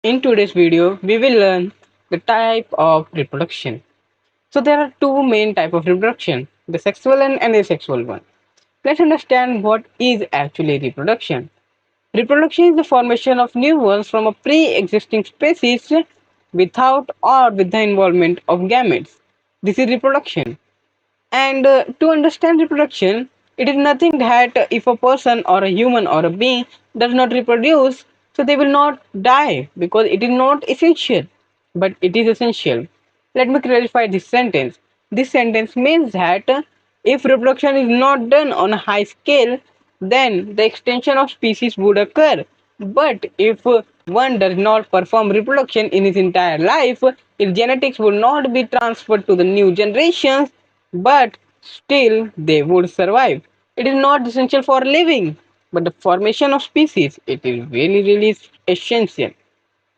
In today's video, we will learn the type of reproduction. So there are two main type of reproduction, the sexual and asexual one. Let's understand what is actually reproduction. Reproduction is the formation of new ones from a pre-existing species without or with the involvement of gametes. This is reproduction. And to understand reproduction, it is nothing that if a person or a human or a being does not reproduce, so they will not die because it is not essential, but it is essential. Let me clarify this sentence. This sentence means that if reproduction is not done on a high scale, then the extension of species would occur. But if one does not perform reproduction in his entire life, his genetics will not be transferred to the new generations, but still they would survive. It is not essential for living, but the formation of species, it is really essential.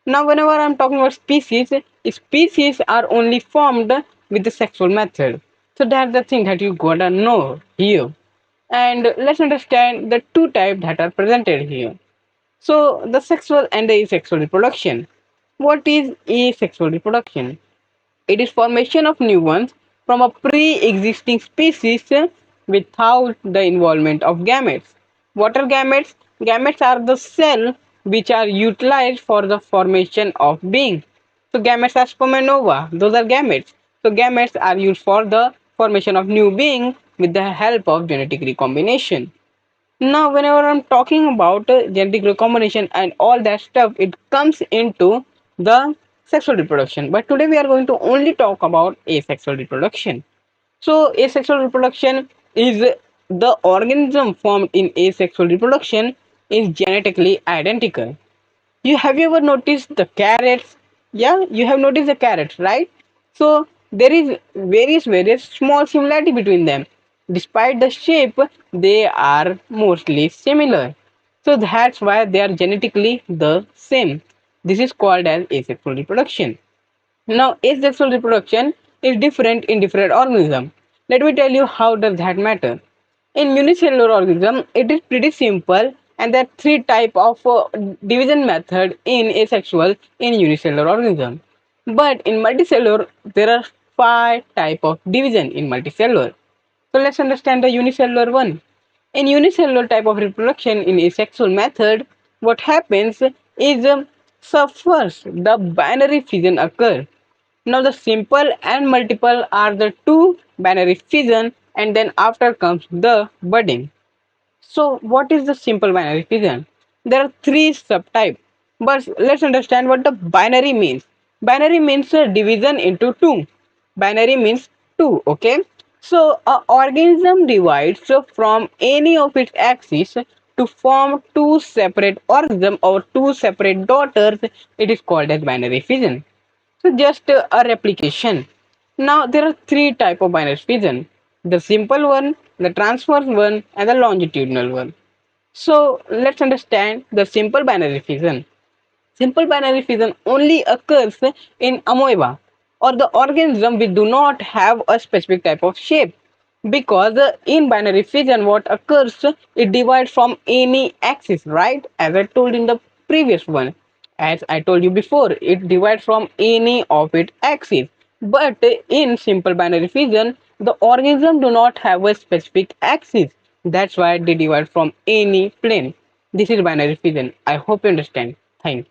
Now, whenever I'm talking about species are only formed with the sexual method. So that's the thing that you gotta know here. And let's understand the two types that are presented here. So the sexual and the asexual reproduction. What is asexual reproduction? It is formation of new ones from a pre-existing species without the involvement of gametes. What are gametes? Gametes are the cell which are utilized for the formation of being. So gametes are sperm and ova. Those are gametes. So gametes are used for the formation of new being with the help of genetic recombination. Now, whenever I'm talking about genetic recombination and all that stuff, it comes into the sexual reproduction. But today we are going to only talk about asexual reproduction. So, asexual reproduction is the organism formed in asexual reproduction is genetically identical. You ever noticed the carrots? Yeah, you have noticed the carrots, right? So there is various small similarity between them. Despite the shape, they are mostly similar. So that's why they are genetically the same. This is called as asexual reproduction. Now, asexual reproduction is different in different organisms. Let me tell you how does that matter. In unicellular organism, it is pretty simple, and there are three type of division method in asexual in unicellular organism. But in multicellular, there are five type of division in multicellular. So let's understand the unicellular one. In unicellular type of reproduction in asexual method, what happens is so first the binary fission occur. Now the simple and multiple are the two binary fission, and then after comes the budding. So what is the simple binary fission? There are three subtypes, but let's understand what the binary means. Binary means a division into two. Binary means two, okay? So a organism divides from any of its axes to form two separate organisms or two separate daughters. It is called as binary fission. So just a replication. Now there are three type of binary fission: the simple one, the transverse one, and the longitudinal one. So let's understand the simple binary fission. Simple binary fission only occurs in amoeba or the organism which do not have a specific type of shape, because in binary fission what occurs, it divides from any axis, right? As I told in the previous one, as I told you before, it divides from any of its axis. But in simple binary fission, the organism do not have a specific axis. That's why they divide from any plane. This is binary fission. I hope you understand. Thank you.